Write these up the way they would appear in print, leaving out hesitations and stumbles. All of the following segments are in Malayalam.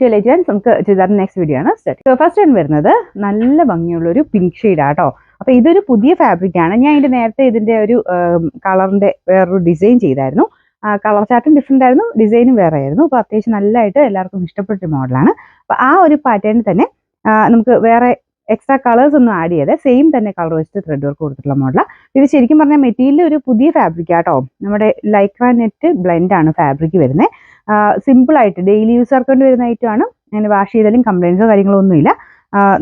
നമുക്ക് ചുരിദാറിന്റെ നെക്സ്റ്റ് വീഡിയോ ആണ് സ്റ്റാർട്ട്. ഫസ്റ്റ് വൺ വരുന്നത് നല്ല ഭംഗിയുള്ള ഒരു പിങ്ക് ഷെയ്ഡാട്ടോ. അപ്പൊ ഇതൊരു പുതിയ ഫാബ്രിക് ആണ്. ഞാൻ ഇതിന്റെ നേരത്തെ ഇതിന്റെ ഒരു കളറിന്റെ വേറൊരു ഡിസൈൻ ചെയ്തായിരുന്നു. കളർ ചാർട്ടും ഡിഫറെന്റ് ആയിരുന്നു, ഡിസൈനും വേറെ ആയിരുന്നു. അപ്പൊ അത്യാവശ്യം നല്ലതായിട്ട് എല്ലാവർക്കും ഇഷ്ടപ്പെട്ട മോഡലാണ്. അപ്പൊ ആ ഒരു പാറ്റേണിൽ തന്നെ നമുക്ക് വേറെ എക്സ്ട്രാ കളേഴ്സ് ഒന്നും ആഡ് ചെയ്ത് സെയിം തന്നെ കളർ വെച്ചിട്ട് ത്രെഡ് വർക്ക് കൊടുത്തിട്ടുള്ള മോഡലാണ്. ഇത് ശരിക്കും പറഞ്ഞാൽ മെറ്റീരിയൽ ഒരു പുതിയ ഫാബ്രിക് ആട്ടോ. നമ്മുടെ ലൈക്ര നെറ്റ് ബ്ലെൻഡ് ആണ് ഫാബ്രിക് വരുന്നത്. സിമ്പിൾ ആയിട്ട് ഡെയിലി യൂസർക്ക് വേണ്ടി വരുന്ന ഐറ്റം ആണ്. അങ്ങനെ വാഷ് ചെയ്താലും കംപ്ലൈൻസോ കാര്യങ്ങളോ ഒന്നുമില്ല.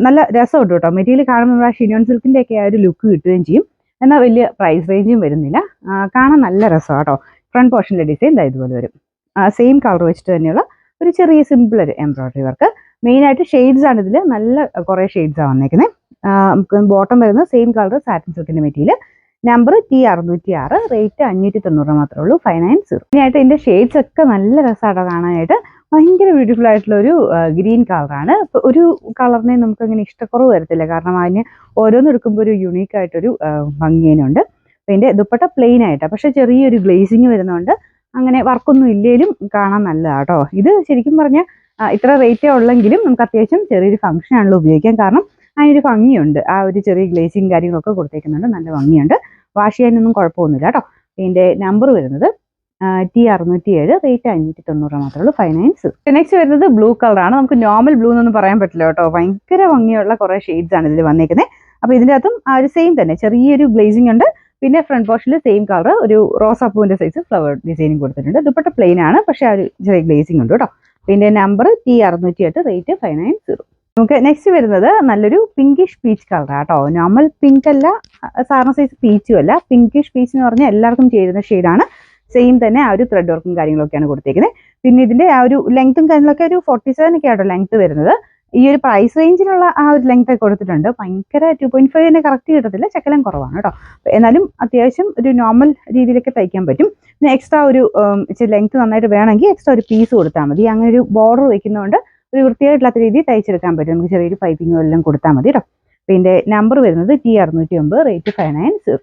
നല്ല രസമുണ്ട് കേട്ടോ. മെറ്റീരിയൽ കാണുമ്പോൾ നമ്മുടെ ഷിനോൺ സിൽക്കിന്റെ ഒക്കെ ആ ഒരു ലുക്ക് കിട്ടുകയും ചെയ്യും. എന്നാൽ വലിയ പ്രൈസ് റേഞ്ചും വരുന്നില്ല. കാണാൻ നല്ല രസമാണ് കേട്ടോ. ഫ്രണ്ട് പോർഷനിലെ ഡിസൈൻ ഇതുപോലെ വരും. സെയിം കളർ വെച്ചിട്ട് തന്നെയുള്ള ഒരു ചെറിയ സിമ്പിൾ ഒരു എംബ്രോയിഡറി വർക്ക്. മെയിനായിട്ട് ഷെയ്ഡ്സ് ആണ് ഇതിൽ. നല്ല കുറേ ഷെയ്ഡ്സാണ് വന്നേക്കുന്നത്. നമുക്ക് ബോട്ടം വരുന്നത് സെയിം കളർ സാറ്റിൻ സിൽക്കിന്റെ മെറ്റീരിയൽ. നമ്പർ T606, റേറ്റ് 590 മാത്രമേ ഉള്ളൂ, 590. മെയിനായിട്ട് ഇതിന്റെ ഷെയ്ഡ്സ് ഒക്കെ നല്ല രസമാട്ടോ കാണാനായിട്ട്. ഭയങ്കര ബ്യൂട്ടിഫുൾ ആയിട്ടുള്ള ഒരു ഗ്രീൻ കളറാണ്. ഒരു കളറിനെ നമുക്ക് അങ്ങനെ ഇഷ്ടക്കുറവ് വരത്തില്ല, കാരണം അതിന് ഓരോന്നും എടുക്കുമ്പോൾ ഒരു യുണീക്ക് ആയിട്ടൊരു ഭംഗിയനുണ്ട്. ഇതിന്റെ ദുപ്പട്ട പ്ലെയിൻ ആയിട്ടാണ്, പക്ഷെ ചെറിയൊരു ഗ്ലേസിങ് വരുന്നുണ്ട്. അങ്ങനെ വർക്കൊന്നും ഇല്ലേലും കാണാൻ നല്ലതാട്ടോ. ഇത് ശരിക്കും പറഞ്ഞാൽ ഇത്ര റേറ്റേ ഉള്ളെങ്കിലും നമുക്ക് അത്യാവശ്യം ചെറിയൊരു ഫംഗ്ഷൻ ആണല്ലോ ഉപയോഗിക്കാം, കാരണം അതിനൊരു ഭംഗിയുണ്ട്. ആ ഒരു ചെറിയ ഗ്ലേസിങ് കാര്യങ്ങളൊക്കെ കൊടുത്തേക്കുന്നുണ്ട്, നല്ല ഭംഗിയുണ്ട്. വാഷ് ചെയ്യാനൊന്നും കുഴപ്പമൊന്നുമില്ല കേട്ടോ. ഇതിന്റെ നമ്പർ വരുന്നത് T607, റേറ്റ് 590 മാത്രമേ ഉള്ളൂ, 590. നെക്സ്റ്റ് വരുന്നത് ബ്ലൂ കളറാണ്. നമുക്ക് നോർമൽ ബ്ലൂ എന്നൊന്നും പറയാൻ പറ്റില്ല കേട്ടോ. ഭയങ്കര ഭംഗിയുള്ള കുറേ ഷെയ്ഡ്സ് ആണ് ഇതിൽ വന്നേക്കുന്നത്. അപ്പൊ ഇതിൻ്റെ അകത്തും ആ ഒരു സെയിം തന്നെ ചെറിയൊരു ഗ്ലേസിംഗ് ഉണ്ട്. പിന്നെ ഫ്രണ്ട് പോർഷനിൽ സെയിം കളർ ഒരു റോസാപ്പൂവിന്റെ സൈസ് ഫ്ലവർ ഡിസൈനിങ് കൊടുത്തിട്ടുണ്ട്. ദുപ്പട്ട പ്ലെയിൻ ആണ്, പക്ഷെ ആ ഒരു ചെറിയ ഗ്ലേസിംഗ് ഉണ്ട് കേട്ടോ. പിന്നെ നമ്പർ T608, റേറ്റ് 590. നമുക്ക് നെക്സ്റ്റ് വരുന്നത് നല്ലൊരു പിങ്കിഷ് പീച്ച് കളറാണ് കേട്ടോ. നോർമൽ പിങ്ക് അല്ല, സാധാരണ സൈസ് പീച്ചും അല്ല. പിങ്കിഷ് പീച്ച് എന്ന് പറഞ്ഞാൽ എല്ലാവർക്കും ചേരുന്ന ഷെയ്ഡാണ്. സെയിം തന്നെ ആ ഒരു ത്രെഡ് വർക്കും കാര്യങ്ങളൊക്കെയാണ് കൊടുത്തേക്കുന്നത്. പിന്നെ ഇതിന്റെ ആ ഒരു ലെങ്ത്തും കാര്യങ്ങളൊക്കെ ഒരു 47 ഒക്കെ ആട്ടോ ലെങ്ത് വരുന്നത്. ഈ ഒരു പ്രൈസ് റേഞ്ചിലുള്ള ആ ഒരു ലെങ്ത് ഒക്കെ കൊടുത്തിട്ടുണ്ട്. ഭയങ്കര 2.5 തന്നെ കറക്റ്റ് കിട്ടത്തില്ല, ശകലം കുറവാണ് കേട്ടോ. എന്നാലും അത്യാവശ്യം ഒരു നോർമൽ രീതിയിലൊക്കെ തയ്ക്കാൻ പറ്റും. പിന്നെ എക്സ്ട്രാ ഒരു ലെങ്ത് നന്നായിട്ട് വേണമെങ്കിൽ എക്സ്ട്രാ ഒരു പീസ് കൊടുത്താൽ മതി. അങ്ങനെ ഒരു ബോർഡർ വെക്കുന്നതുകൊണ്ട് ഒരു വൃത്തിയായിട്ടില്ലാത്ത രീതിയിൽ തയ്ച്ചെടുക്കാൻ പറ്റും. നമുക്ക് ചെറിയൊരു പൈപ്പിങ്ങും എല്ലാം കൊടുത്താൽ മതി കേട്ടോ. പിന്നെ നമ്പർ വരുന്നത് T609, റേറ്റ് 590.